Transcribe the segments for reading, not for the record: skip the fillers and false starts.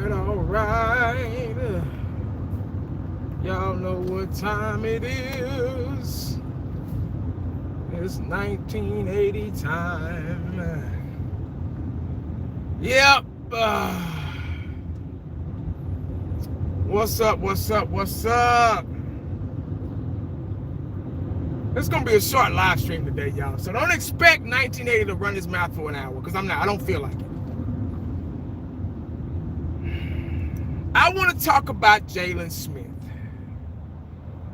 all right. Y'all know what time it is. It's 1980 time. Yep. What's up? What's up? What's up? It's gonna be a short live stream today, y'all. So don't expect 1980 to run his mouth for an hour, because I don't feel like it. I want to talk about Jaylon Smith.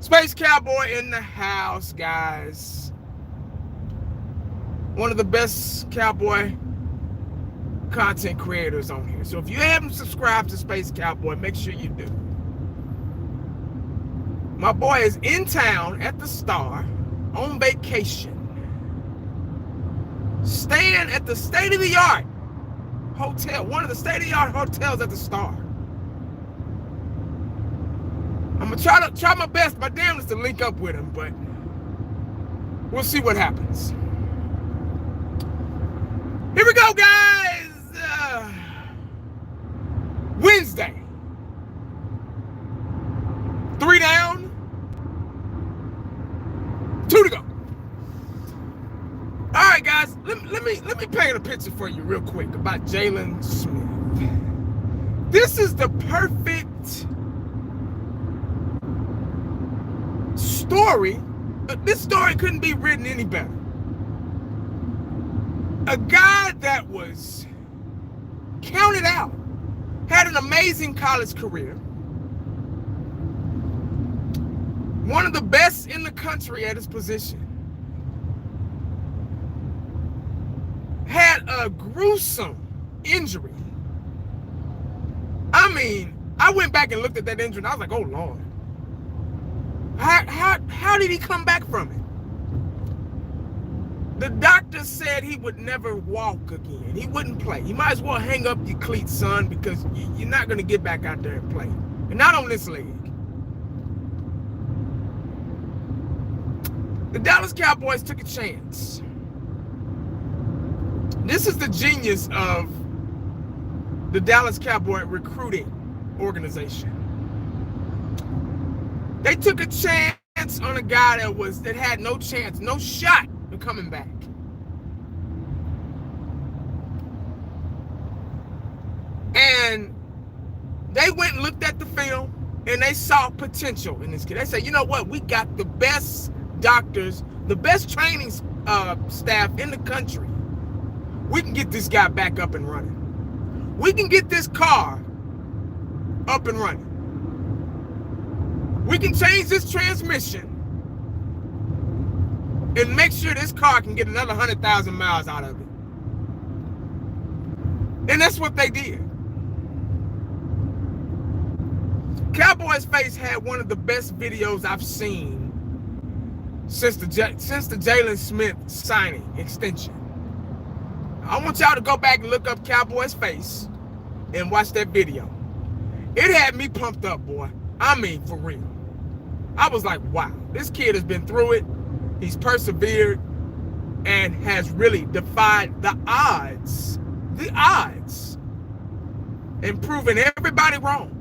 Space Cowboy in the house, guys. One of the best cowboy content creators on here. So if you haven't subscribed to Space Cowboy, make sure you do. My boy is in town at the Star on vacation, staying at the state-of-the-art hotel, one of the state-of-the-art hotels at the Star. I'm gonna try my best, my damnedest, to link up with him, but we'll see what happens. Here we go, guys. Wednesday. 3 down, 2 to go. All right, guys. Let me paint a picture for you real quick about Jaylon Smith. This is the perfect story. This story couldn't be written any better. A guy that was counted out, had an amazing college career, one of the best in the country at his position, had a gruesome injury. I mean, I went back and looked at that injury and I was like, oh Lord. How did he come back from it? The doctor said he would never walk again. He wouldn't play. You might as well hang up your cleats, son, because you're not going to get back out there and play. And not on this leg. The Dallas Cowboys took a chance. This is the genius of the Dallas Cowboy recruiting organization. They took a chance on a guy that had no chance, no shot of coming back. And they went and looked at the film and they saw potential in this kid. They said, you know what? We got the best doctors, the best training staff in the country. We can get this guy back up and running. We can get this car up and running. We can change this transmission and make sure this car can get another 100,000 miles out of it. And that's what they did. Cowboys Face had one of the best videos I've seen since the Jaylon Smith signing extension. I want y'all to go back and look up Cowboys Face and watch that video. It had me pumped up, boy. I mean, for real. I was like, wow, this kid has been through it. He's persevered and has really defied the odds, and proven everybody wrong.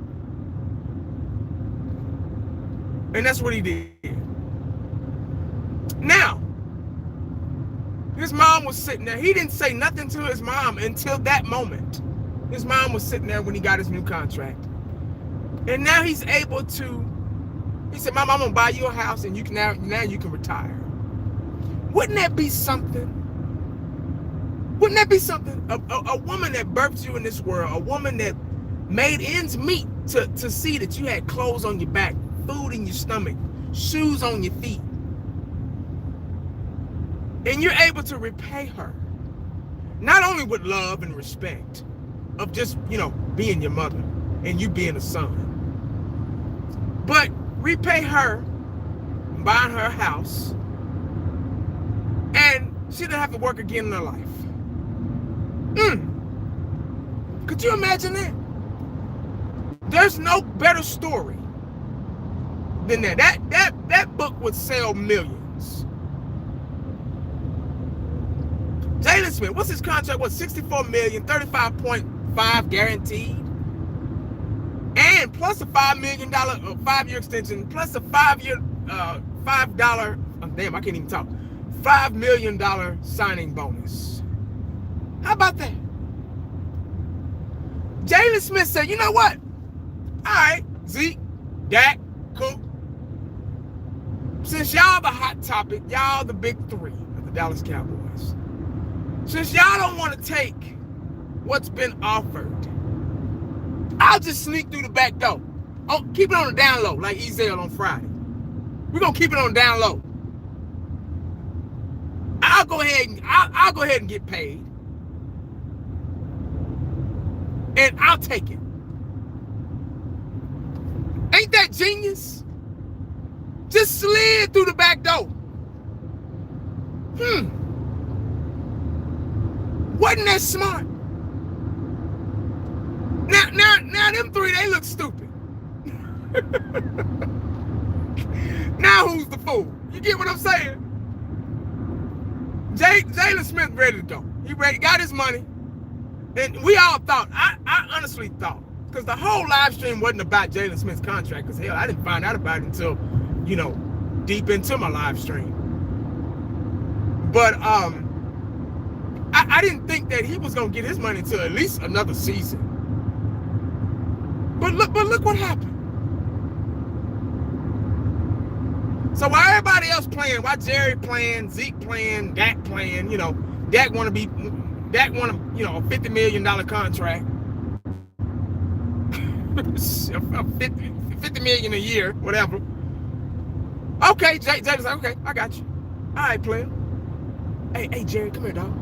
And that's what he did. Now, his mom was sitting there. He didn't say nothing to his mom until that moment. His mom was sitting there when he got his new contract. And now he's able to, he said, Mom, I'm gonna buy you a house and you can now you can retire. Wouldn't that be something? Wouldn't that be something? A woman that birthed you in this world, a woman that made ends meet to see that you had clothes on your back, food in your stomach, shoes on your feet. And you're able to repay her, not only with love and respect of just, being your mother and you being a son, but repay her, buying her a house, and she didn't have to work again in her life. Could you imagine that? There's no better story than that. That book would sell millions. Jaylon Smith, what's his contract? What, $64 million, 35.5 guaranteed? plus a $5 million 5-year extension, plus a $5 damn, I can't even talk. $5 million signing bonus. How about that? Jaylon Smith said, you know what? All right, Zeke, Dak, cool. Since y'all the hot topic, y'all the big three of the Dallas Cowboys. Since y'all don't want to take what's been offered, I'll just sneak through the back door. Oh, keep it on the down low, like Ezekiel on Friday. We're gonna keep it on the down low. I'll go ahead and get paid. And I'll take it. Ain't that genius? Just slid through the back door. Wasn't that smart? Now them three, they look stupid. Now who's the fool? You get what I'm saying? Jaylon Smith ready to go. He ready, got his money. And we all thought, I honestly thought, because the whole live stream wasn't about Jaylon Smith's contract, because hell, I didn't find out about it until, deep into my live stream. But I didn't think that he was gonna get his money until at least another season. But look what happened. So while everybody else playing, while Jerry playing, Zeke playing, Dak playing, Dak want a $50 million contract. $50 million a year, whatever. Okay, Jay's like, okay, I got you. All right, player. Hey, Jerry, come here, dog.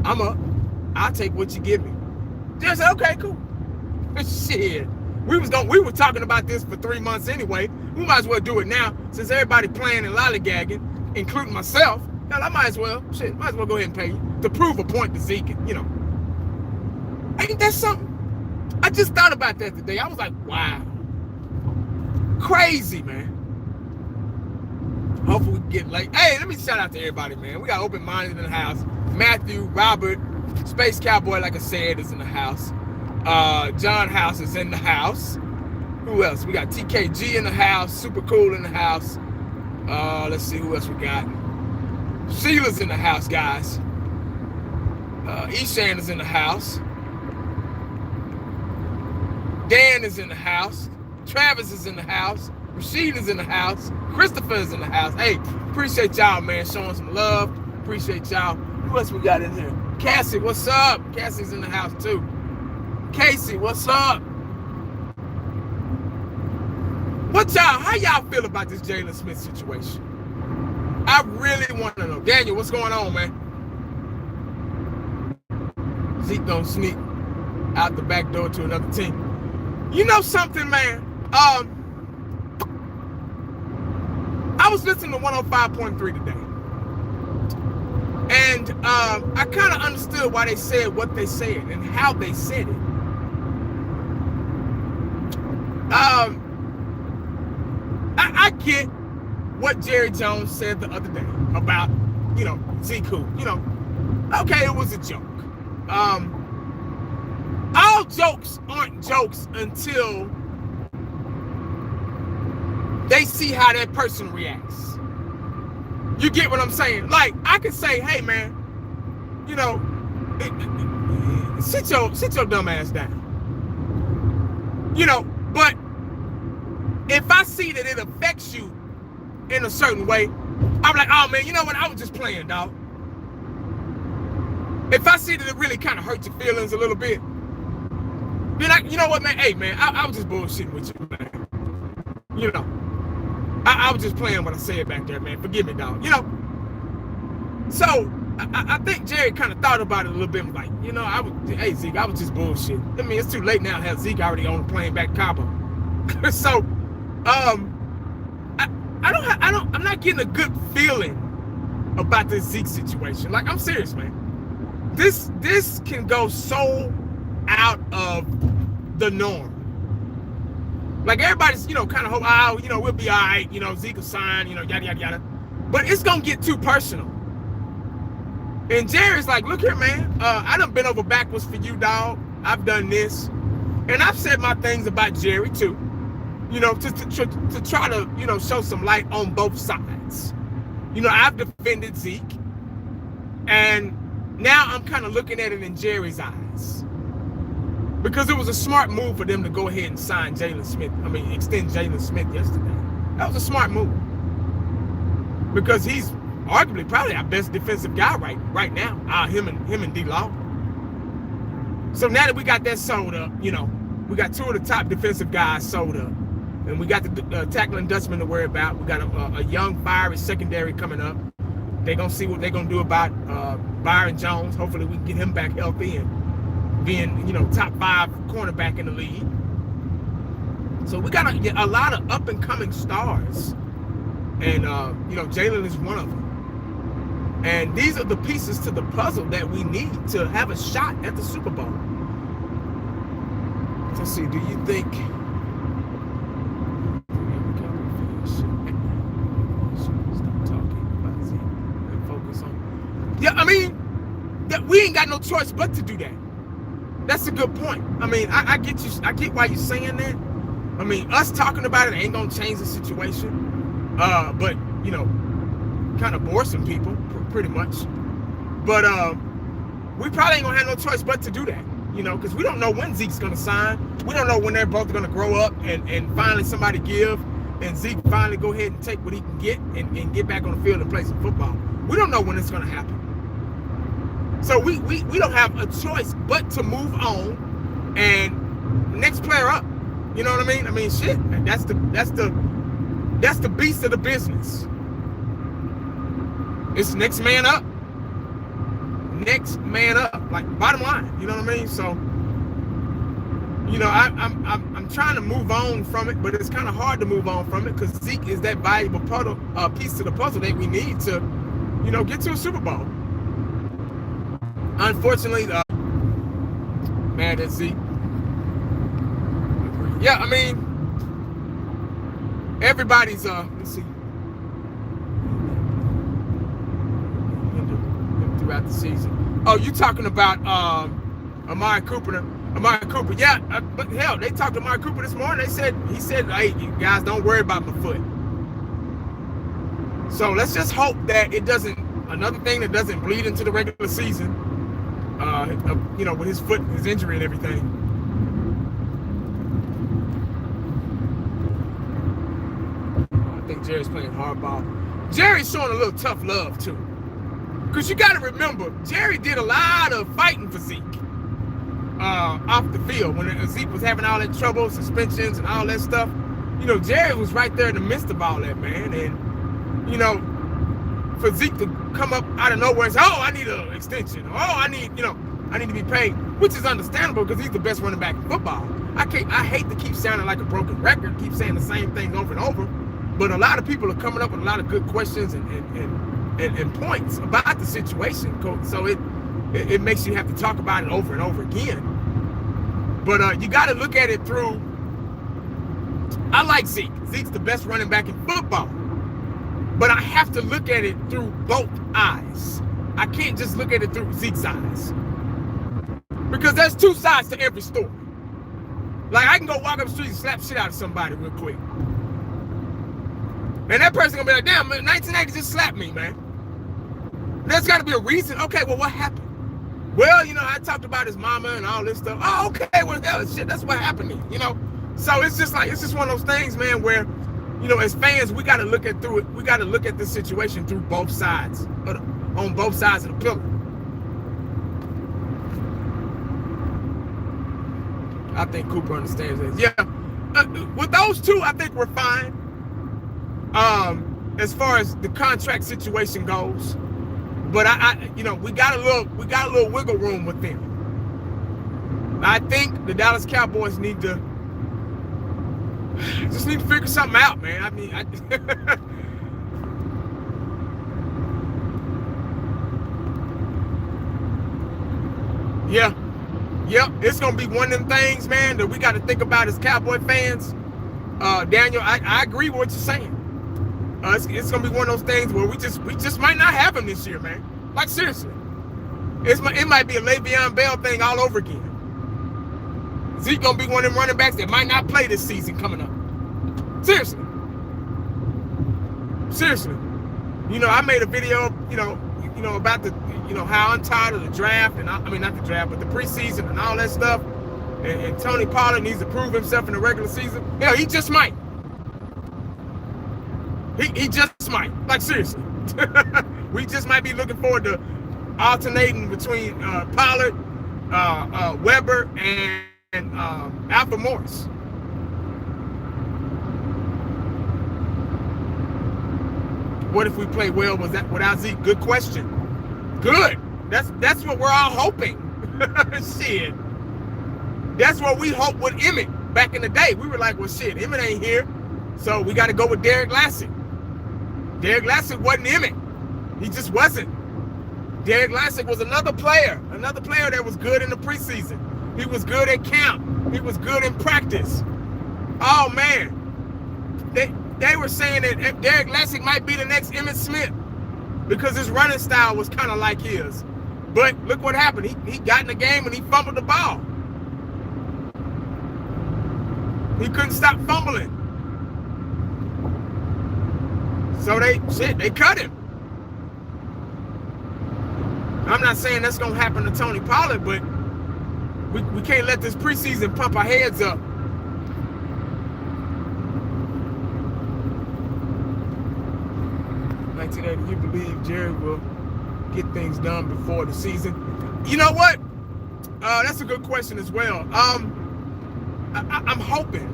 I'm up. I'll take what you give me. Jerry said, okay, cool. Shit. We were talking about this for 3 months anyway. We might as well do it now, since everybody playing and lollygagging, including myself. Hell, I might as well go ahead and pay you to prove a point to Zeke. Ain't that something? I just thought about that today. I was like, wow. Crazy, man. Hopefully we can get late. Hey, let me shout out to everybody, man. We got open-minded in the house. Matthew, Robert, Space Cowboy, like I said, is in the house. John House is in the house. Who else? We got TKG in the house. Super Cool in the house. Let's see who else we got. Sheila's in the house, guys. Eshan is in the house. Dan is in the house. Travis is in the house. Rashid is in the house. Christopher is in the house. Hey, appreciate y'all, man, showing some love. Appreciate y'all. Who else we got in here? Cassie, what's up? Cassie's in the house, too. Casey, what's up? How y'all feel about this Jaylon Smith situation? I really want to know. Daniel, what's going on, man? Zeke don't sneak out the back door to another team. You know something, man? I was listening to 105.3 today. And I kind of understood why they said what they said and how they said it. I get what Jerry Jones said the other day about, Zeke. Okay, it was a joke. All jokes aren't jokes until they see how that person reacts. You get what I'm saying? Like, I could say, hey, man, sit your dumb ass down. But if I see that it affects you in a certain way, I'm like, oh, man, you know what? I was just playing, dog. If I see that it really kind of hurts your feelings a little bit, then you know what, man? Hey, man, I was just bullshitting with you, man. I was just playing what I said back there, man. Forgive me, dog. So I think Jerry kind of thought about it a little bit. Like, hey, Zeke, I was just bullshit. I mean, it's too late now to have Zeke already on the plane back to Cabo. So, I'm not getting a good feeling about this Zeke situation. Like, I'm serious, man. This can go so out of the norm. Like, everybody's, kind of hope, we'll be all right, Zeke will sign, yada, yada, yada. But it's going to get too personal. And Jerry's like, look here, man, I done been over backwards for you, dog. I've done this. And I've said my things about Jerry too, to try to, show some light on both sides. I've defended Zeke, and now I'm kind of looking at it in Jerry's eyes. Because it was a smart move for them to go ahead and extend Jaylon Smith yesterday. That was a smart move. Because he's arguably probably our best defensive guy right now. Him and D-Law. So now that we got that sold up, we got two of the top defensive guys sold up. And we got the tackling Dutchman to worry about. We got a young, fiery secondary coming up. They're going to see what they're going to do about Byron Jones. Hopefully we can get him back healthy and being, top 5 cornerback in the league. So we got a lot of up-and-coming stars. And, Jaylon is one of them. And these are the pieces to the puzzle that we need to have a shot at the Super Bowl. Let's see, do you think... Yeah, that we ain't got no choice but to do that. That's a good point. I get you. I get why you're saying that. Us talking about it ain't gonna change the situation. But kind of bore some people pretty much. But we probably ain't gonna have no choice but to do that. Because we don't know when Zeke's gonna sign. We don't know when they're both gonna grow up and finally somebody give and Zeke finally go ahead and take what he can get and get back on the field and play some football. We don't know when it's gonna happen. So we don't have a choice but to move on and next player up. You know what I mean? Shit. That's the beast of the business. It's next man up. Next man up. Like bottom line. You know what I mean? So I'm trying to move on from it, but it's kind of hard to move on from it because Zeke is that valuable piece to the puzzle that we need to, get to a Super Bowl. Unfortunately, man, that's Zeke. Yeah, everybody's let's see. Throughout the season. Oh, you talking about Amari Cooper? Yeah, but hell, they talked to Amari Cooper this morning. He said, hey, you guys don't worry about my foot. So let's just hope that it doesn't, another thing that doesn't bleed into the regular season, with his foot, his injury and everything. I think Jerry's playing hardball. Jerry's showing a little tough love too. Because you got to remember, Jerry did a lot of fighting for Zeke off the field. When Zeke was having all that trouble, suspensions and all that stuff, Jerry was right there in the midst of all that, man. And, for Zeke to come up out of nowhere and say, oh, I need an extension. Oh, I need to be paid, which is understandable because he's the best running back in football. I hate to keep sounding like a broken record, keep saying the same thing over and over, but a lot of people are coming up with a lot of good questions and points about the situation, Coach. So it makes you have to talk about it over and over again. But you got to look at it through. I like Zeke. Zeke's the best running back in football. But I have to look at it through both eyes. I can't just look at it through Zeke's eyes. Because there's two sides to every story. Like, I can go walk up the street and slap shit out of somebody real quick. And that person gonna be like, damn, man, 1980 just slapped me, man. There's gotta be a reason. Okay, well, what happened? Well, I talked about his mama and all this stuff. Oh, okay, well, shit, that's what happened to me, So it's just one of those things, man, where, as fans, we gotta look at this situation through both sides, on both sides of the pillar. I think Cooper understands this. Yeah, with those two, I think we're fine. As far as the contract situation goes, but we got a little wiggle room with them. I think the Dallas Cowboys need to figure something out, man. Yeah, it's gonna be one of them things, man, that we got to think about as Cowboy fans. Daniel, I agree with what you're saying. It's gonna be one of those things where we just might not have him this year, man. Like, seriously, it might be a Le'Veon Bell thing all over again. Zeke gonna be one of them running backs that might not play this season coming up. Seriously. Seriously. You know, I made a video, about the, how I'm tired of the draft, and I mean, not the draft, but the preseason and all that stuff. And Tony Pollard needs to prove himself in the regular season. Hell, he just might. He just might. Like, seriously. We just might be looking forward to alternating between Pollard, Weber, and Alfred Morris. What if we play well without Zeke? Good question. Good. That's what we're all hoping. Shit. That's what we hoped with Emmett back in the day. We were like, well, shit, Emmett ain't here, so we got to go with Derek Lassick. Derek Lassick wasn't Emmett. He just wasn't. Derek Lassick was another player that was good in the preseason. He was good at camp. He was good in practice. Oh, man. They were saying that Derek Lassick might be the next Emmitt Smith because his running style was kind of like his. But look what happened. He got in the game and he fumbled the ball. He couldn't stop fumbling. So they cut him. I'm not saying that's going to happen to Tony Pollard, but we can't let this preseason pump our heads up. Do you believe Jerry will get things done before the season? You know what? That's a good question as well. I'm hoping.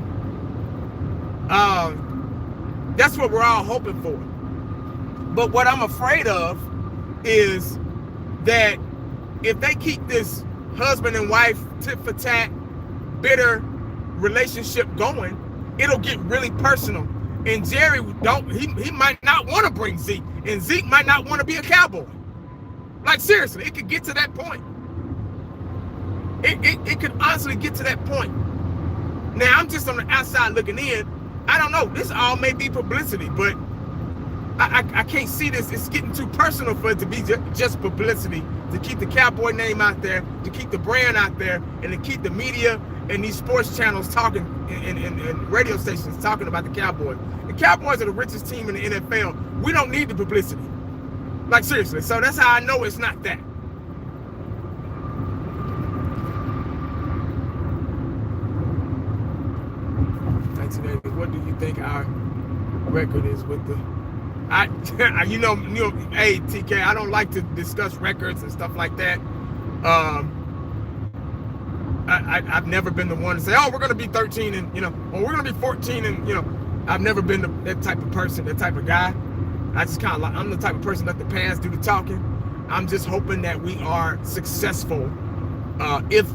That's what we're all hoping for. But what I'm afraid of is that if they keep this husband and wife tit for tat, bitter relationship going, it'll get really personal. And Jerry he might not want to bring Zeke, and Zeke might not want to be a Cowboy. Like, seriously, it could get to that point. It could honestly get to that point. Now, I'm just on the outside looking in. I don't know. This all may be publicity, but I can't see this. It's getting too personal for it to be just publicity, to keep the Cowboy name out there, to keep the brand out there, and to keep the media and these sports channels talking and radio stations talking about the Cowboys. The Cowboys are the richest team in the NFL. We don't need the publicity. Like, seriously. So that's how I know it's not that. What do you think our record is with the... hey, TK, I don't like to discuss records and stuff like that. I've never been the one to say, oh, we're going to be 13 and, or we're going to be 14 and, I've never been that type of person, that type of guy. I just kind of like, I'm the type of person that the pants do the talking. I'm just hoping that we are successful if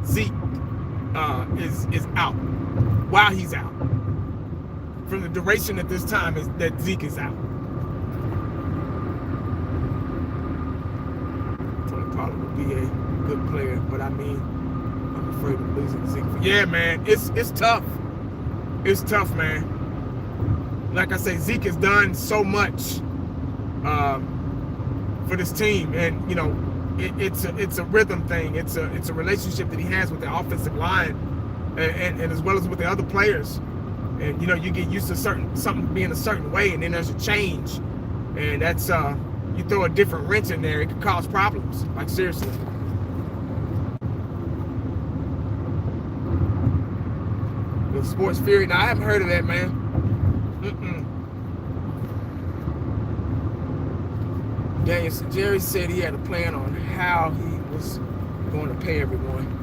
Zeke is out, while he's out. For the duration at this time is that Zeke is out. Tony Pollard will be a good player, but I mean, I'm afraid of losing Zeke. Yeah, man, it's tough. It's tough, man. Like I say, Zeke has done so much for this team, and it's a rhythm thing. It's a relationship that he has with the offensive line, and as well as with the other players. And you get used to something being a certain way, and then there's a change, and that's you throw a different wrench in there, it could cause problems. Like, seriously. The sports theory. Now, I haven't heard of that, man. Daniel, so Jerry said he had a plan on how he was going to pay everyone.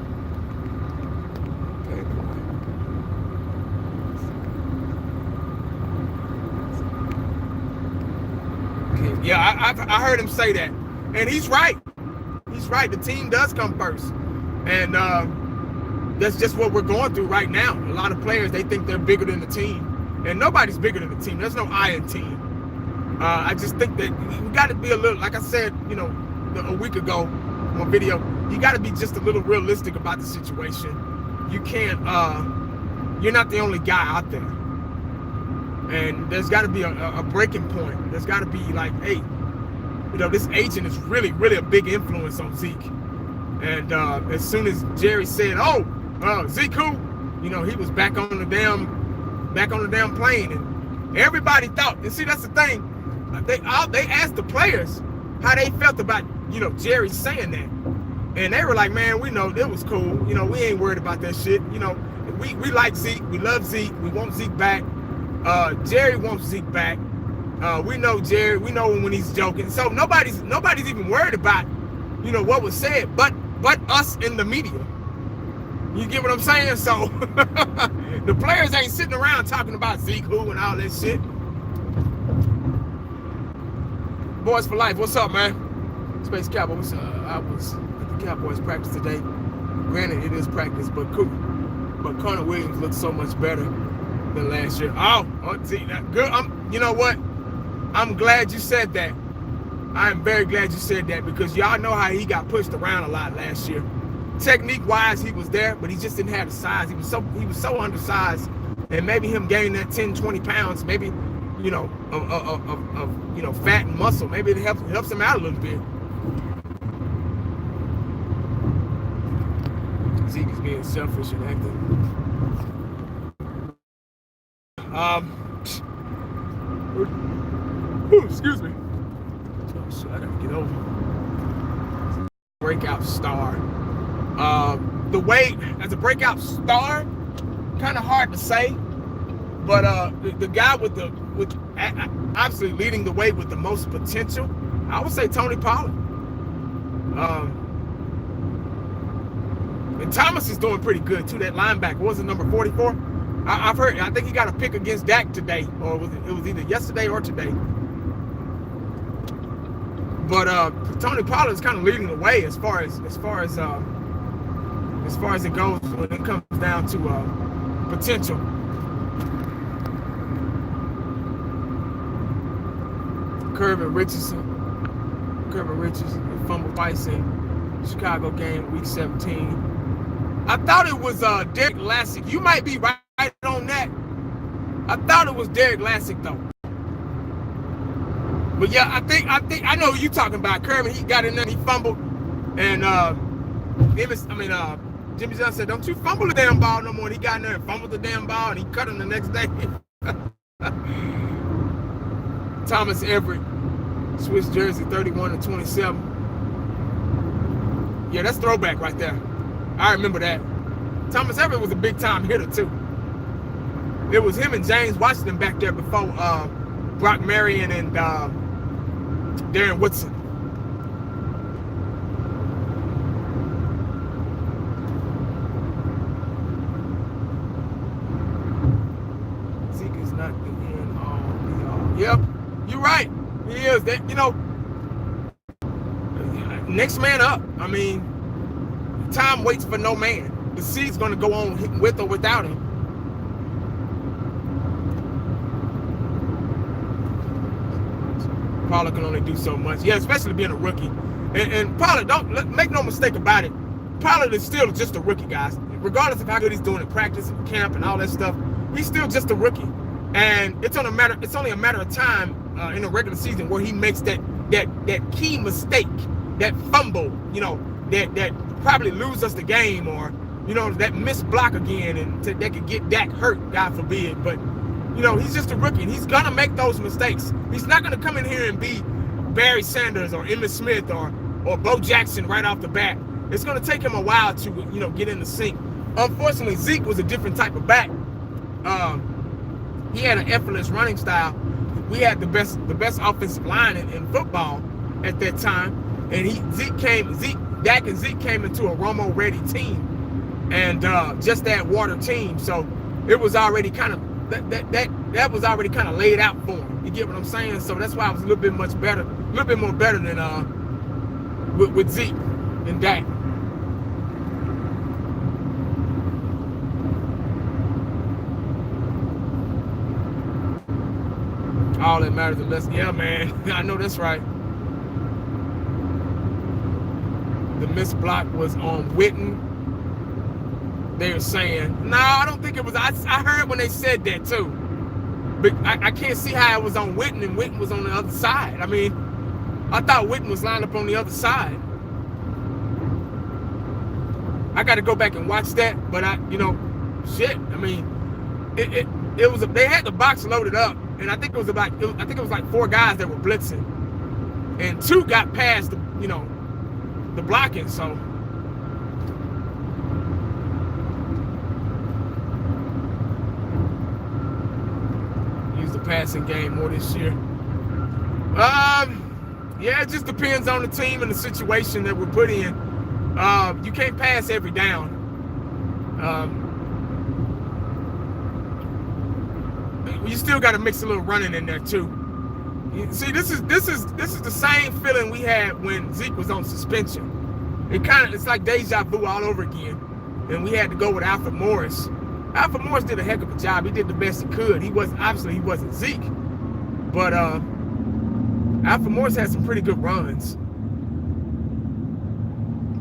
Yeah, I heard him say that, and he's right. He's right. The team does come first, and that's just what we're going through right now. A lot of players, they think they're bigger than the team, and nobody's bigger than the team. There's no I in team. I just think that we got to be a little, like I said, a week ago on a video, you got to be just a little realistic about the situation. You can't. You're not the only guy out there. And there's got to be a breaking point. There's got to be like, hey, this agent is really, really a big influence on Zeke. And as soon as Jerry said, oh, Zeke, he was back on the damn plane, and everybody thought. And see, that's the thing. They asked the players how they felt about Jerry saying that, and they were like, "Man, we know it was cool. We ain't worried about that shit. We like Zeke. We love Zeke. We want Zeke back. Jerry wants Zeke back. We know Jerry. We know when he's joking. So nobody's even worried about what was said, but us in the media. You get what I'm saying? So the players ain't sitting around talking about Zeke who and all that shit. Boys for life. What's up, man? Space Cowboys. I was at the Cowboys practice today. Granted, it is practice, but cool. But Connor Williams looks so much better than last year. Oh, see, good. You know what? I'm glad you said that. I am very glad you said that, because y'all know how he got pushed around a lot last year. Technique-wise, he was there, but he just didn't have the size. He was so undersized, and maybe him gaining that 10, 20 pounds, maybe of fat and muscle, maybe it helps him out a little bit. Zeke is being selfish and acting. Excuse me. Oh shit, I gotta get over. Breakout star. The way as a breakout star, kind of hard to say, but the guy with obviously leading the way with the most potential, I would say Tony Pollard. And Thomas is doing pretty good too. That linebacker, was it number 44? I've heard. I think he got a pick against Dak today, or it was either yesterday or today. But Tony Pollard is kind of leading the way as far as it goes when it comes down to potential. Kirby Richardson, fumble twice in Chicago game, week 17. I thought it was Derek Lassick. You might be right on that. I thought it was Derek Lassick though. But yeah, I know who you talking about. Kirby, he got in there, he fumbled, and Jimmy Johnson said, "Don't you fumble the damn ball no more." And he got in there and fumbled the damn ball, and he cut him the next day. Thomas Everett, Swiss jersey, 31-27. Yeah, that's throwback right there. I remember that. Thomas Everett was a big-time hitter, too. It was him and James Washington back there before Brock Marion and Darren Woodson. Zeke is not the end all be all. Yep, you're right. He is. That, next man up. I mean, time waits for no man. The seed's going to go on with or without him. Pollard can only do so much. Yeah, especially being a rookie. And Pollard, make no mistake about it. Pollard is still just a rookie, guys. Regardless of how good he's doing in practice and camp and all that stuff, he's still just a rookie. And it's only a matter of time in the regular season where he makes that key mistake, that fumble, that probably lose us the game, or that missed block again, and that could get Dak hurt, God forbid. But he's just a rookie, and he's gonna make those mistakes. He's not gonna come in here and be Barry Sanders or Emmitt Smith or Bo Jackson right off the bat. It's gonna take him a while to get in the sync. Unfortunately, Zeke was a different type of back. He had an effortless running style. We had the best offensive line in football at that time, and Dak and Zeke came into a Romo ready team, and just that water team. So it was already kind of that was already kind of laid out for him. You get what I'm saying? So that's why I was a little bit more better than with Zeke and Dak. All that matters is less. Yeah, man. I know that's right. The missed block was on Witten. They're saying, no, I don't think it was. I heard when they said that too. But I can't see how it was on Witten and Witten was on the other side. I mean, I thought Witten was lined up on the other side. I got to go back and watch that. But shit. I mean, it was they had the box loaded up, and I think it was like 4 guys that were blitzing, and 2 got past the blocking. So use the passing game more this year. Yeah, it just depends on the team and the situation that we're put in. You can't pass every down. You still got to mix a little running in there too. See, this is the same feeling we had when Zeke was on suspension. It's like deja vu all over again, and we had to go with Alfred Morris. Alfred Morris did a heck of a job. He did the best he could. He wasn't Zeke, but Alfred Morris had some pretty good runs.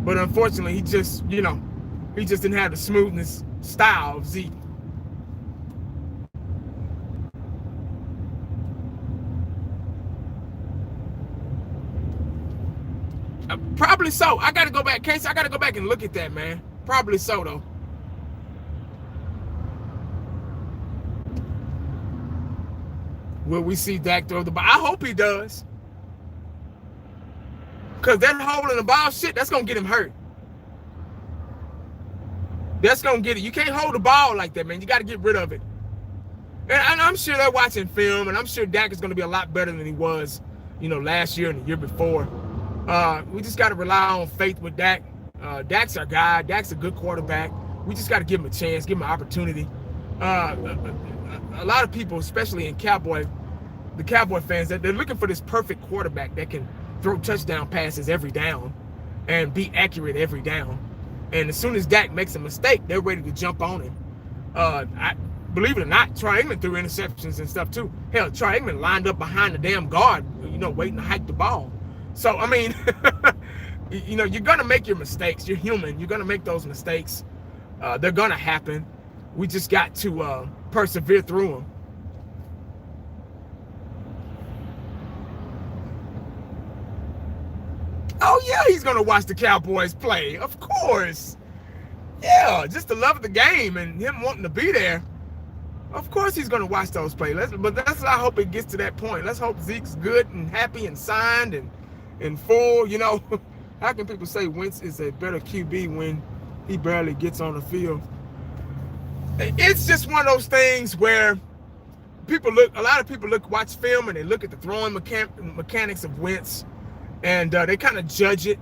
But unfortunately, he just didn't have the smoothness style of Zeke. Probably so. I got to go back, Casey. I got to go back and look at that, man. Probably so, though. Will we see Dak throw the ball? I hope he does. Because that holding the ball shit, that's going to get him hurt. That's going to get it. You can't hold the ball like that, man. You got to get rid of it. And I'm sure they're watching film, and I'm sure Dak is going to be a lot better than he was, last year and the year before. We just got to rely on faith with Dak. Dak's our guy. Dak's a good quarterback. We just got to give him a chance, give him an opportunity. A lot of people, especially in the Cowboy fans, they're looking for this perfect quarterback that can throw touchdown passes every down and be accurate every down. And as soon as Dak makes a mistake, they're ready to jump on him. Believe it or not, Troy Aikman threw interceptions and stuff too. Hell, Troy Aikman lined up behind the damn guard, waiting to hike the ball. So, I mean, you're going to make your mistakes. You're human. You're going to make those mistakes. They're going to happen. We just got to persevere through them. Oh, yeah, he's going to watch the Cowboys play. Of course. Yeah, just the love of the game and him wanting to be there. Of course he's going to watch those plays. But I hope it gets to that point. Let's hope Zeke's good and happy and signed and in full. How can people say Wentz is a better QB when he barely gets on the field? It's just one of those things where a lot of people watch film and they look at the throwing mechanics of Wentz, and they kind of judge it.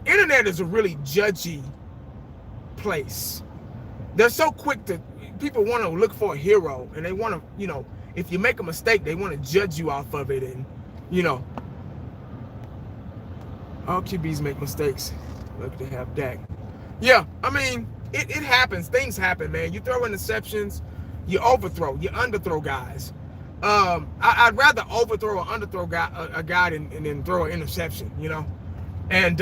Internet is a really judgy place. They're so quick people want to look for a hero, and they want to, if you make a mistake, they want to judge you off of it, and all QBs make mistakes. Look, they have Dak. Yeah, I mean, it happens. Things happen, man. You throw interceptions, you overthrow, you underthrow guys. I'd rather overthrow or underthrow a guy and then throw an interception, And,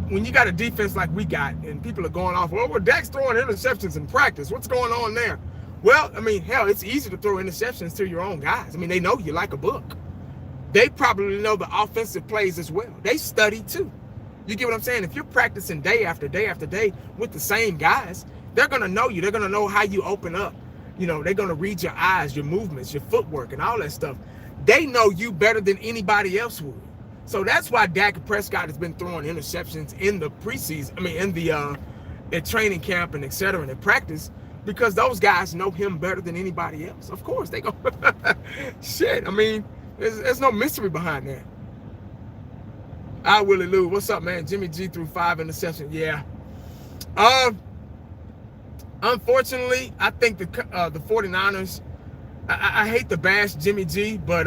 when you got a defense like we got and people are going off, well, Dak's throwing interceptions in practice. What's going on there? Well, I mean, hell, it's easy to throw interceptions to your own guys. I mean, they know you like a book. They probably know the offensive plays as well. They study too. You get what I'm saying? If you're practicing day after day after day with the same guys, they're going to know you. They're going to know how you open up. They're going to read your eyes, your movements, your footwork, and all that stuff. They know you better than anybody else would. So that's why Dak Prescott has been throwing interceptions in the preseason. I mean, in the at training camp and et cetera, and in practice, because those guys know him better than anybody else. Of course, they go. Shit, I mean, there's no mystery behind that. Willie Lou, what's up, man? Jimmy G threw 5 interceptions. Yeah. Unfortunately, I think the 49ers. I hate to bash Jimmy G, but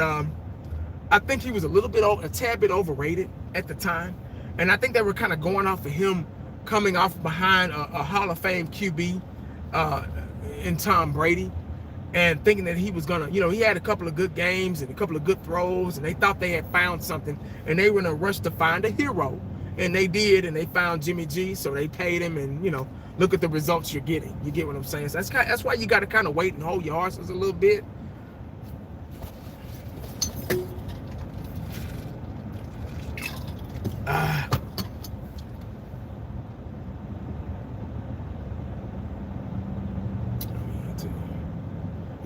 I think he was a tad bit overrated at the time. And I think they were kind of going off of him coming off behind a Hall of Fame QB in Tom Brady, and thinking that he was going to, he had a couple of good games and a couple of good throws, and they thought they had found something, and they were in a rush to find a hero. And they did, and they found Jimmy G, so they paid him, and, look at the results you're getting. You get what I'm saying? So that's why you got to kind of wait and hold your horses a little bit.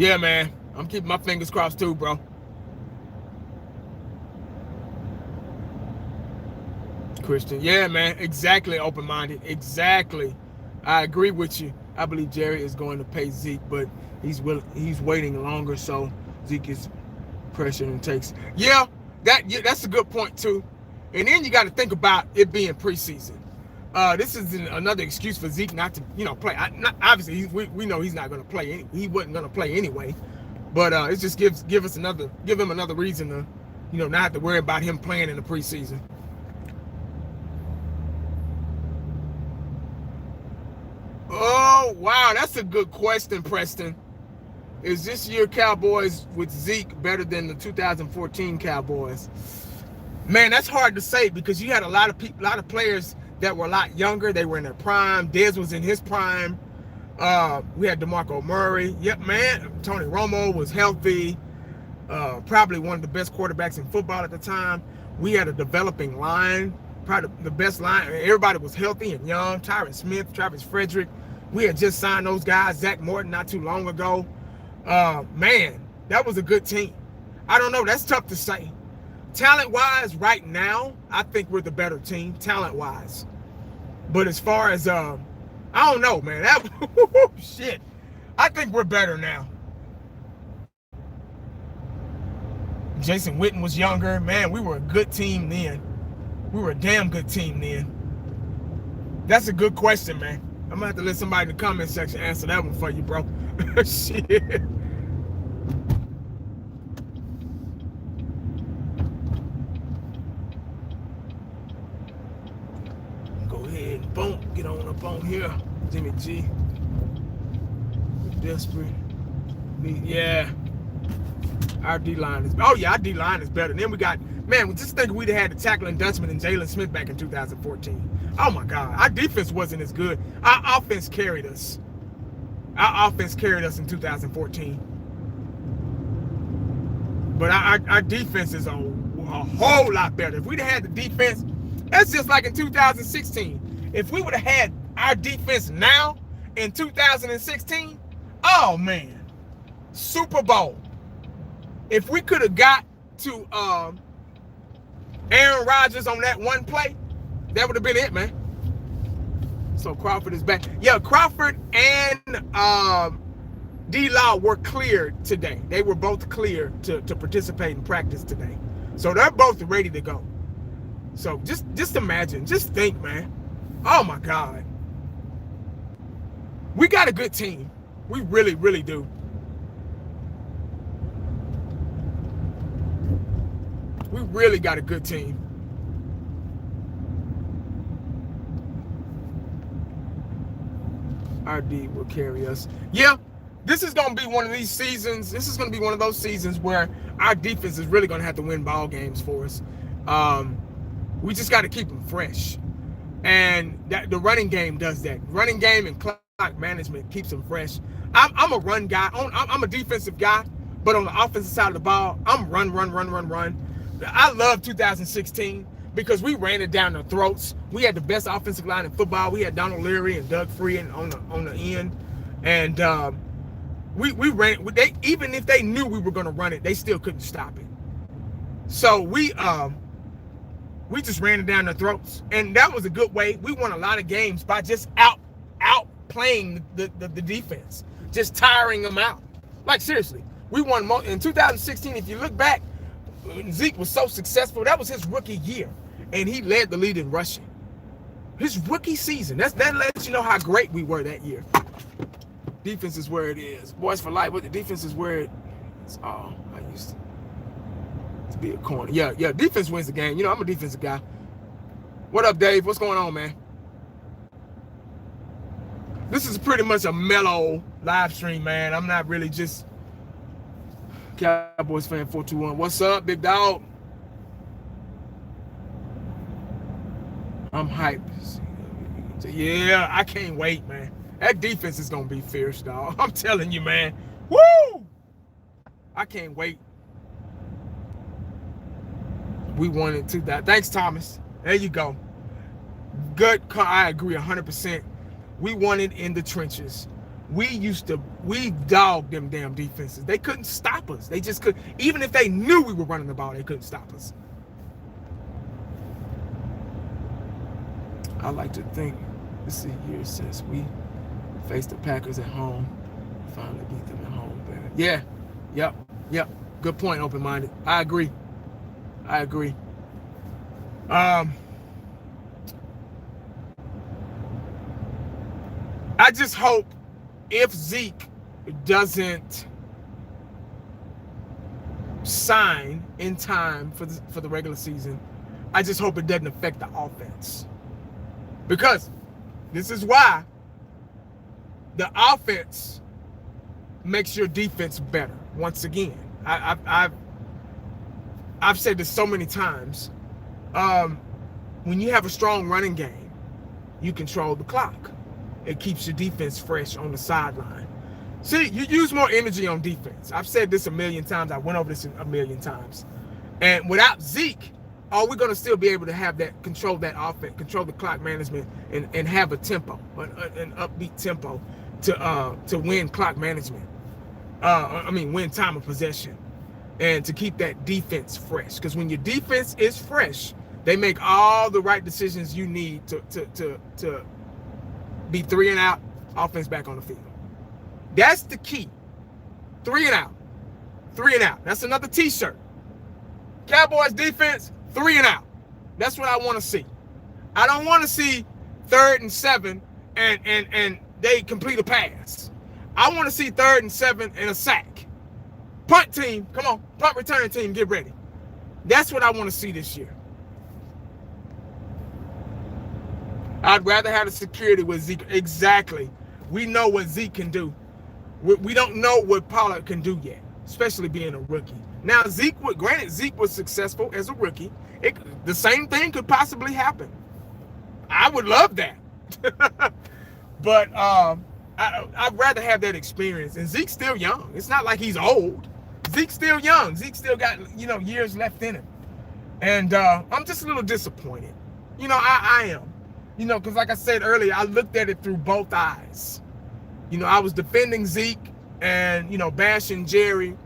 Yeah, man. I'm keeping my fingers crossed too, bro. Christian. Yeah, man. Exactly, open-minded. Exactly. I agree with you. I believe Jerry is going to pay Zeke, but he's waiting longer, so Zeke is pressure and takes. Yeah, that's a good point too. And then you got to think about it being preseason. This is another excuse for Zeke not to, play. Obviously, we know he's not going to play. He wasn't going to play anyway. But it just give him another reason to, not have to worry about him playing in the preseason. Oh wow, that's a good question, Preston. Is this year Cowboys with Zeke better than the 2014 Cowboys? Man, that's hard to say because you had a lot of players that were a lot younger. They were in their prime. Dez was in his prime. We had DeMarco Murray. Yep, man. Tony Romo was healthy. Probably one of the best quarterbacks in football at the time. We had a developing line. Probably the best line. Everybody was healthy and young. Jaylon Smith, Travis Frederick. We had just signed those guys. Zach Morton not too long ago. Man, that was a good team. I don't know. That's tough to say. Talent-wise, right now, I think we're the better team, talent-wise. But as far as, I don't know, man. Shit. I think we're better now. Jason Witten was younger. Man, we were a good team then. We were a damn good team then. That's a good question, man. I'm going to have to let somebody in the comment section answer that one for you, bro. Shit. Boom, get on up on here. Jimmy G. Desperate. Yeah. Our D-line is, our D-line is better. And then we got, man, just think we'd have had the tackling Dutchman and Jaylon Smith back in 2014. Oh my God. Our defense wasn't as good. Our offense carried us. Our offense carried us in 2014. But our defense is a whole lot better. If we'd have had the defense, that's just like in 2016. If we would have had our defense now in 2016, oh man, Super Bowl. If we could have got to Aaron Rodgers on that one play, that would have been it, man. So Crawford is back. Yeah, Crawford and D-Law were cleared today. They were both cleared to participate in practice today. So they're both ready to go. So just imagine, just think, man. Oh my God. We got a good team. We really, really do. We really got a good team. Our D will carry us. Yeah, this is going to be one of these seasons. This is going to be one of those seasons where our defense is really going to have to win ball games for us. We just got to keep them fresh. And the running game does that. Running game and clock management keeps them fresh. I'm a run guy. I'm a defensive guy, but on the offensive side of the ball, I'm run. I love 2016 because we ran it down their throats. We had the best offensive line in football. We had Donald Leary and Doug Free on the end, and we ran. Even if they knew we were going to run it, they still couldn't stop it. So we just ran it down their throats, and that was a good way. We won a lot of games by just outplaying the defense, just tiring them out. Like seriously, we won in 2016. If you look back, Zeke was so successful. That was his rookie year, and he led the lead in rushing. His rookie season. That lets you know how great we were that year. Defense is where it is. Boys for life. But the defense is where it's all. I used to be a corner. Yeah. Defense wins the game. I'm a defensive guy. What up, Dave? What's going on, man? This is pretty much a mellow live stream, man. I'm not really just Cowboys fan 421. What's up, big dog? I'm hyped. Yeah, I can't wait, man. That defense is going to be fierce, dog. I'm telling you, man. Woo! I can't wait. We won it too. Thanks, Thomas. There you go. Good. I agree 100%. We won it in the trenches. we dogged them damn defenses. They couldn't stop us. They just couldn't. Even if they knew we were running the ball, they couldn't stop us. I like to think, let's see here, since we faced the Packers at home, finally beat them at home. Yeah, yep. Good point, open-minded. I agree. I just hope if Zeke doesn't sign in time for the regular season, I just hope it doesn't affect the offense. Because this is why the offense makes your defense better. Once again, I've said this so many times. When you have a strong running game, you control the clock. It keeps your defense fresh on the sideline. See, you use more energy on defense. I've said this a million times. I went over this a million times. And without Zeke, are we going to still be able to have that, control that offense, control the clock management, and have a tempo, an upbeat tempo to win clock management? Win time of possession, and to keep that defense fresh. Because when your defense is fresh, they make all the right decisions you need to be 3 and out, offense back on the field. That's the key. 3 and out. 3 and out. That's another t-shirt. Cowboys defense, 3 and out. That's what I want to see. I don't want to see 3rd and 7 and they complete a pass. I want to see 3rd and 7 and a sack. Punt team, come on. Punt return team, get ready. That's what I want to see this year. I'd rather have the security with Zeke. Exactly. We know what Zeke can do. We don't know what Pollard can do yet, especially being a rookie. Now, Zeke was successful as a rookie. The same thing could possibly happen. I would love that. But I'd rather have that experience. And Zeke's still young. It's not like he's old. Zeke's still young. Zeke still got, years left in him. And I'm just a little disappointed. I am. Because like I said earlier, I looked at it through both eyes. I was defending Zeke and, bashing Jerry.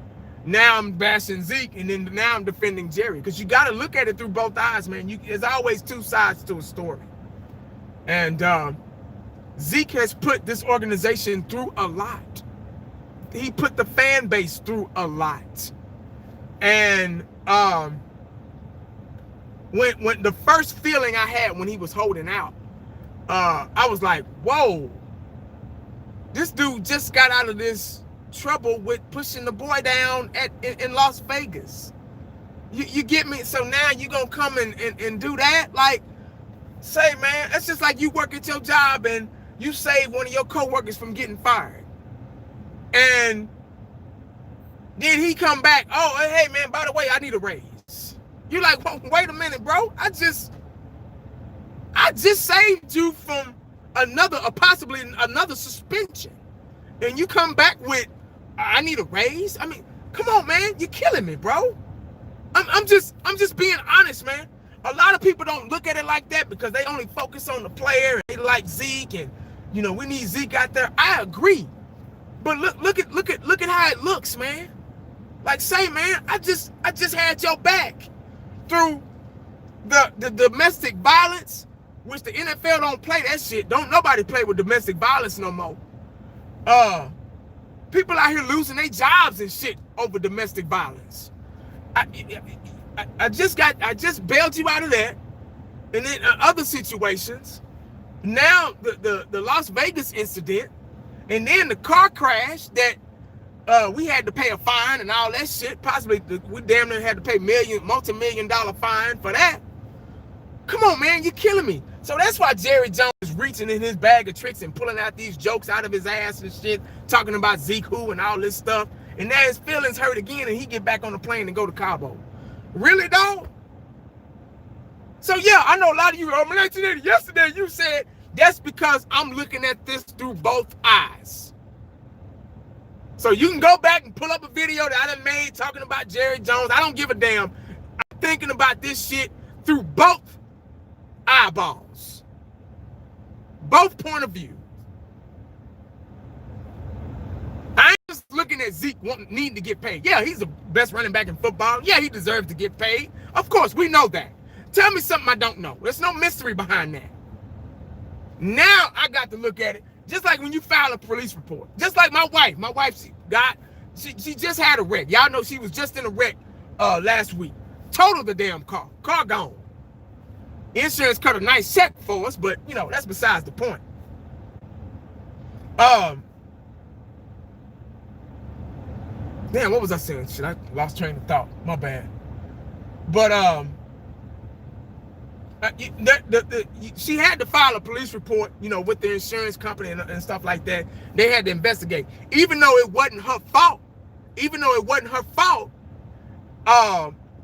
Now I'm bashing Zeke, and then now I'm defending Jerry. Because you got to look at it through both eyes, man. There's always two sides to a story. And Zeke has put this organization through a lot. He put the fan base through a lot. And when the first feeling I had when he was holding out, I was like, whoa, this dude just got out of this trouble with pushing the boy down in Las Vegas. You get me? So now you gonna come and do that? Like, say, man, it's just like you work at your job and you save one of your coworkers from getting fired. And then he come back, oh, hey, man, by the way, I need a raise. You're like, well, wait a minute, bro. I just saved you from possibly another suspension. And you come back with, I need a raise? I mean, come on, man. You're killing me, bro. I'm just being honest, man. A lot of people don't look at it like that because they only focus on the player and they like Zeke and, we need Zeke out there. I agree. But look at how it looks, man. Like, say, man, I just had your back through the domestic violence, which the NFL don't play that shit. Don't nobody play with domestic violence no more. People out here losing their jobs and shit over domestic violence. I just bailed you out of that. And then other situations. Now the Las Vegas incident, and then the car crash that we had to pay a fine and all that shit. Possibly we damn near had to pay multi-million-dollar fine for that. Come on, man, you're killing me. So that's why Jerry Jones is reaching in his bag of tricks and pulling out these jokes out of his ass and shit, talking about Zeke who and all this stuff. And now his feelings hurt again and he get back on the plane and go to Cabo. Really, dog? So yeah, I know a lot of you, yesterday you said, that's because I'm looking at this through both eyes. So you can go back and pull up a video that I done made talking about Jerry Jones. I don't give a damn. I'm thinking about this shit through both eyeballs. Both point of view. looking at Zeke needing to get paid. Yeah, he's the best running back in football. Yeah, he deserves to get paid. Of course, we know that. Tell me something I don't know. There's no mystery behind that. Now I got to look at it just like when you file a police report. Just like my wife. My wife, she just had a wreck. Y'all know she was just in a wreck last week. Totaled the damn car. Car gone. Insurance cut a nice check for us, but you know, that's besides the point. Damn, what was I saying? Shit, I lost train of thought. My bad. But she had to file a police report, you know, with the insurance company and stuff like that. They had to investigate, even though it wasn't her fault.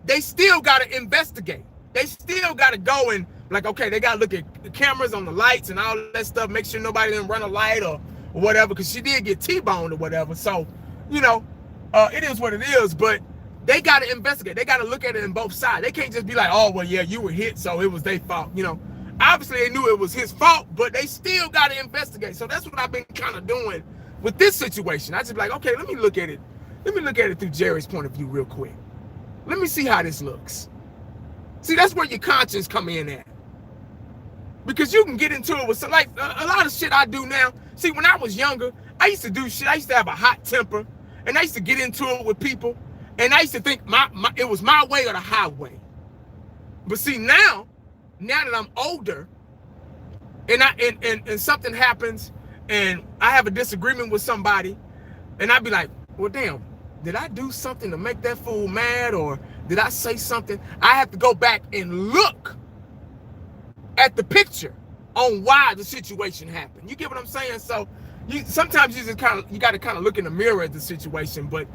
They still got to investigate. They still got to go and like, okay, they got to look at the cameras on the lights and all that stuff, make sure nobody didn't run a light or whatever, because she did get T-boned or whatever. So, you know, it is what it is, but they got to investigate. They got to look at it in both sides. They can't just be like, oh, well, yeah, you were hit, so it was their fault. You know, obviously they knew it was his fault, but they still got to investigate. So that's what I've been kind of doing with this situation. I just be like, okay, let me look at it. Let me look at it through Jerry's point of view real quick. Let me see how this looks. See, that's where your conscience come in at. Because you can get into it with some, like a lot of shit I do now. See, when I was younger, I used to do shit. I used to have a hot temper, and I used to get into it with people, and I used to think it was my way or the highway. But see, now that I'm older, and something happens, and I have a disagreement with somebody, and I'd be like, well, damn, did I do something to make that fool mad, or did I say something? I have to go back and look at the picture on why the situation happened. You get what I'm saying? So sometimes you got to kind of look in the mirror at the situation. But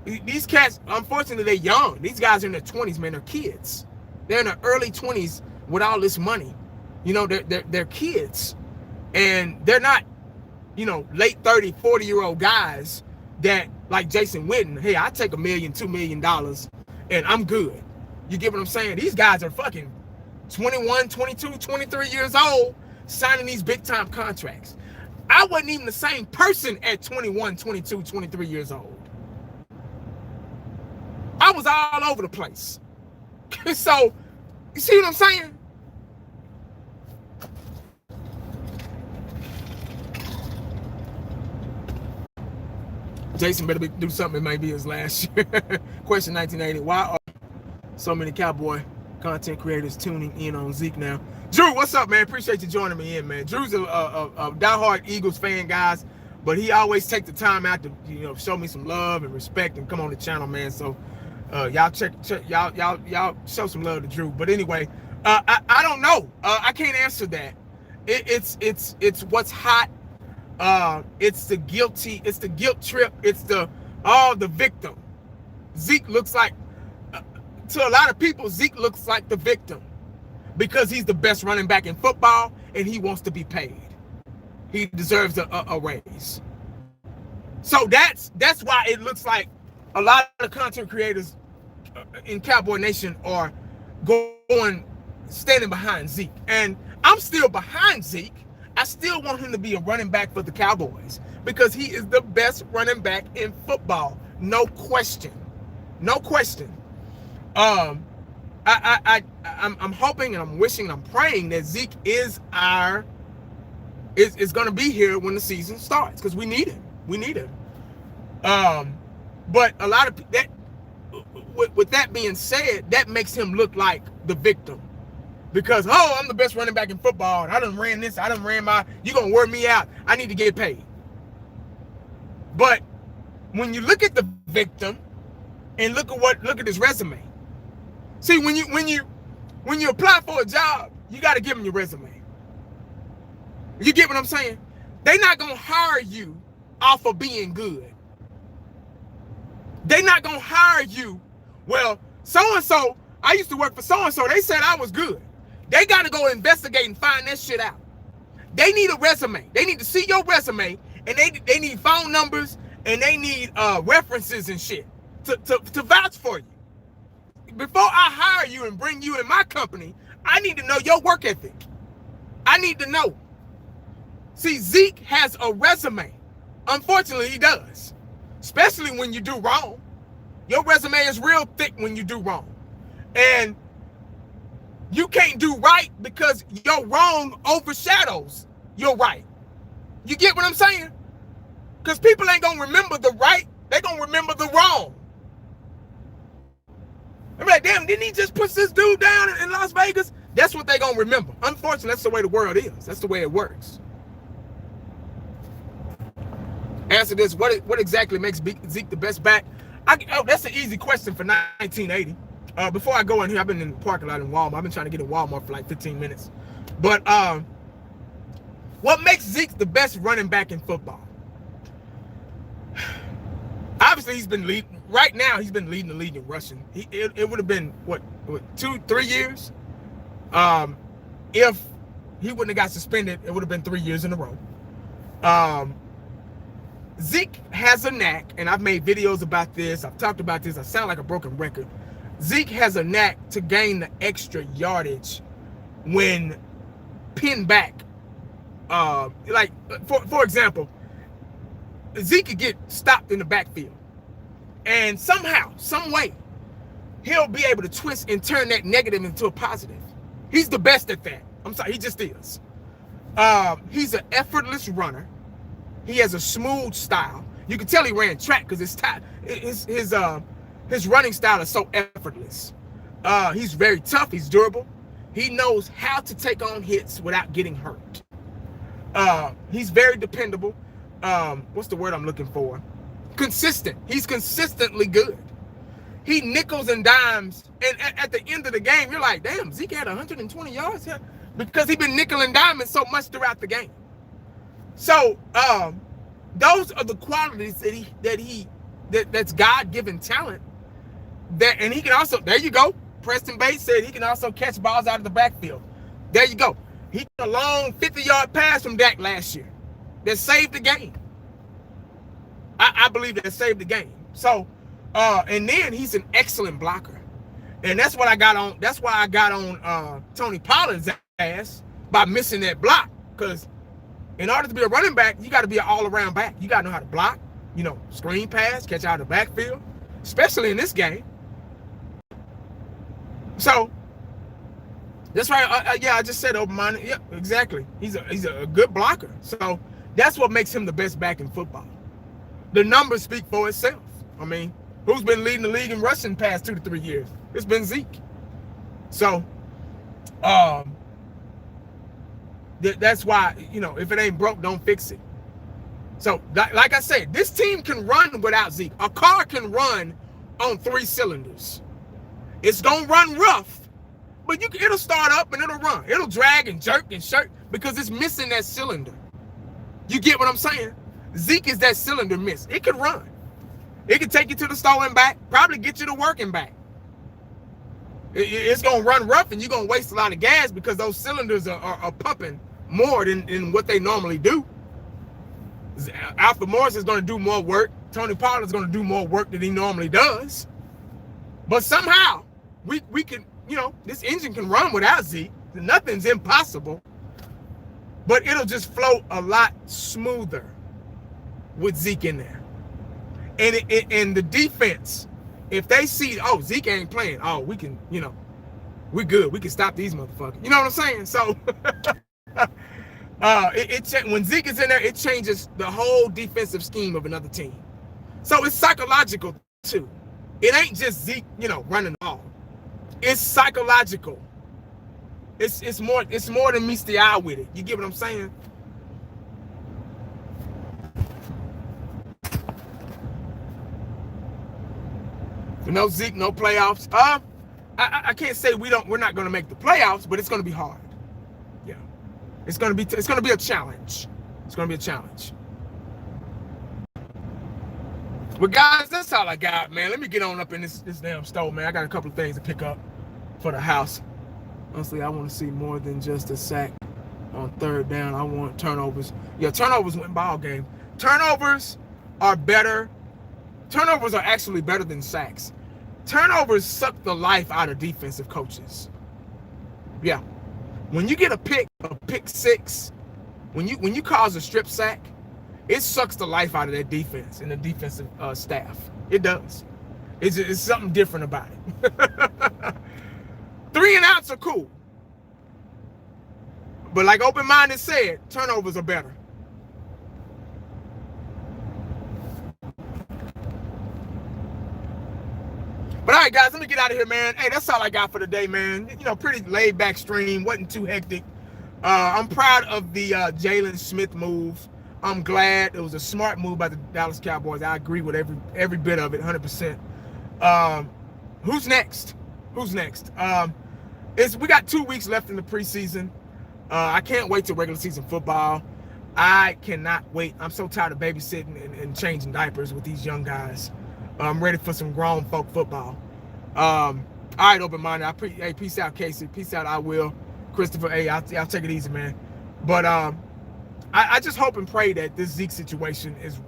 these cats, unfortunately, they're young. These guys are in their 20s, man. They're kids. They're in their early 20s with all this money. You know, they're kids, and they're not, you know, late 30, 40-year-old guys that like Jason Witten. Hey, I take $1 million, $2 million, and I'm good. You get what I'm saying? These guys are fucking 21, 22, 23 years old signing these big time contracts. I wasn't even the same person at 21, 22, 23 years old. I was all over the place. So, you see what I'm saying? Jason better do something. It might be his last year. Question 1980. Why are so many Cowboy content creators tuning in on Zeke now? Drew, what's up, man? Appreciate you joining me in, man. Drew's a diehard Eagles fan, guys, but he always take the time out to, you know, show me some love and respect and come on the channel, man. So y'all y'all show some love to Drew. But anyway, I don't know. I can't answer that. It's what's hot. It's the guilt trip. It's the victim. Zeke looks like, to a lot of people, Zeke looks like the victim because he's the best running back in football and he wants to be paid. He deserves a raise. So that's why it looks like a lot of content creators in Cowboy Nation are standing behind Zeke. And I'm still behind Zeke. I still want him to be a running back for the Cowboys because he is the best running back in football. No question. No question. I'm hoping and I'm wishing and I'm praying that Zeke is going to be here when the season starts because we need him. We need him. But a lot of that, with that being said, that makes him look like the victim. Because, oh, I'm the best running back in football. And I done ran this. I done ran you're going to wear me out. I need to get paid. But when you look at the victim and look at his resume. See, when you apply for a job, you got to give them your resume. You get what I'm saying? They're not going to hire you off of being good. They're not going to hire you. Well, so-and-so, I used to work for so-and-so. They said I was good. They got to go investigate and find that shit out. They need a resume. They need to see your resume, and they need phone numbers, and they need references and shit to vouch for you. Before I hire you and bring you in my company, I need to know your work ethic. I need to know. See, Zeke has a resume. Unfortunately, he does. especially when you do wrong. Your resume is real thick when you do wrong. And you can't do right because your wrong overshadows your right. You get what I'm saying? Because people ain't going to remember the right. They're going to remember the wrong. I'm like, damn, didn't he just push this dude down in Las Vegas? That's what they're going to remember. Unfortunately, that's the way the world is. That's the way it works. Answer this. What exactly makes Zeke the best back? That's an easy question for 1980. Before I go in here, I've been in the parking lot in Walmart. I've been trying to get in Walmart for like 15 minutes. But what makes Zeke the best running back in football? Obviously, he's been leading. Right now, he's been leading the league in rushing. It would have been, what 2-3 years? If he wouldn't have got suspended, it would have been 3 years in a row. Zeke has a knack, and I've made videos about this. I've talked about this. I sound like a broken record. Zeke has a knack to gain the extra yardage when pinned back. Like, for example, Zeke could get stopped in the backfield. And somehow, some way, he'll be able to twist and turn that negative into a positive. He's the best at that. I'm sorry, he just is. He's an effortless runner. He has a smooth style. You can tell he ran track because his running style is so effortless. He's very tough. He's durable. He knows how to take on hits without getting hurt. He's very dependable. What's the word I'm looking for? Consistent. He's consistently good. He nickels and dimes, and at the end of the game, you're like, damn, Zeke had 120 yards here because he's been nickel and diming so much throughout the game. So those are the qualities that's God-given talent. And he can also, there you go. Preston Bates said he can also catch balls out of the backfield. There you go. He got a long 50-yard pass from Dak last year that saved the game. I believe that saved the game. So, and then he's an excellent blocker. And that's what I got on. That's why I got on Tony Pollard's ass by missing that block. Because in order to be a running back, you got to be an all-around back. You got to know how to block, screen pass, catch out of the backfield, especially in this game. So, that's right. I just said open-minded. Yeah, exactly. He's a good blocker. So, that's what makes him the best back in football. The numbers speak for itself. I mean, who's been leading the league in rushing past 2 to 3 years? It's been Zeke. So, that's why, if it ain't broke, don't fix it. So, like I said, this team can run without Zeke. A car can run on 3 cylinders. It's going to run rough, but it'll start up and it'll run. It'll drag and jerk and shirk because it's missing that cylinder. You get what I'm saying? Zeke is that cylinder miss. It can run. It can take you to the store and back, probably get you to work and back. It's going to run rough and you're going to waste a lot of gas because those cylinders are pumping more than what they normally do. Alfred Morris is going to do more work. Tony Pollard is going to do more work than he normally does. But somehow, we can, this engine can run without Zeke. Nothing's impossible. But it'll just flow a lot smoother with Zeke in there. And the defense, if they see, Zeke ain't playing, we can, we're good. We can stop these motherfuckers. You know what I'm saying? So, when Zeke is in there, it changes the whole defensive scheme of another team. So it's psychological too. It ain't just Zeke, running the ball. It's psychological. It's more than meets the eye with it. You get what I'm saying? No Zeke, no playoffs. I can't say we're not going to make the playoffs, but it's going to be hard. Yeah, it's going to be a challenge. It's going to be a challenge. Well, guys, that's all I got, man. Let me get on up in this damn stove, man. I got a couple of things to pick up for the house. Honestly, I want to see more than just a sack on 3rd down. I want turnovers. Yeah, turnovers win ball game. Turnovers are better. Turnovers are actually better than sacks. Turnovers suck the life out of defensive coaches. Yeah. When you get a pick 6, when you cause a strip sack, it sucks the life out of that defense and the defensive staff. It does. It's something different about it. 3 and outs are cool. But like Open-Minded said, turnovers are better. But all right, guys, let me get out of here, man. Hey, that's all I got for today, man. You know, pretty laid-back stream. Wasn't too hectic. I'm proud of the Jaylon Smith move. I'm glad it was a smart move by the Dallas Cowboys. I agree with every bit of it, 100%. Who's next? Who's next? We got 2 weeks left in the preseason. I can't wait till regular season football. I cannot wait. I'm so tired of babysitting and changing diapers with these young guys. I'm ready for some grown folk football. All right, Open-Minded. Hey, peace out, Casey. Peace out, I will. Christopher, hey, I'll take it easy, man. But I just hope and pray that this Zeke situation is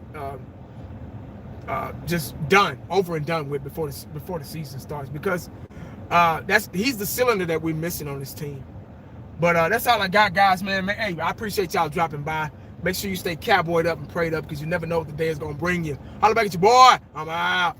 just done, over and done with before the season starts, because he's the cylinder that we're missing on this team. But that's all I got, guys, man. Hey, I appreciate y'all dropping by. Make sure you stay cowboyed up and prayed up, because you never know what the day is going to bring you. Holla back at your boy. I'm out.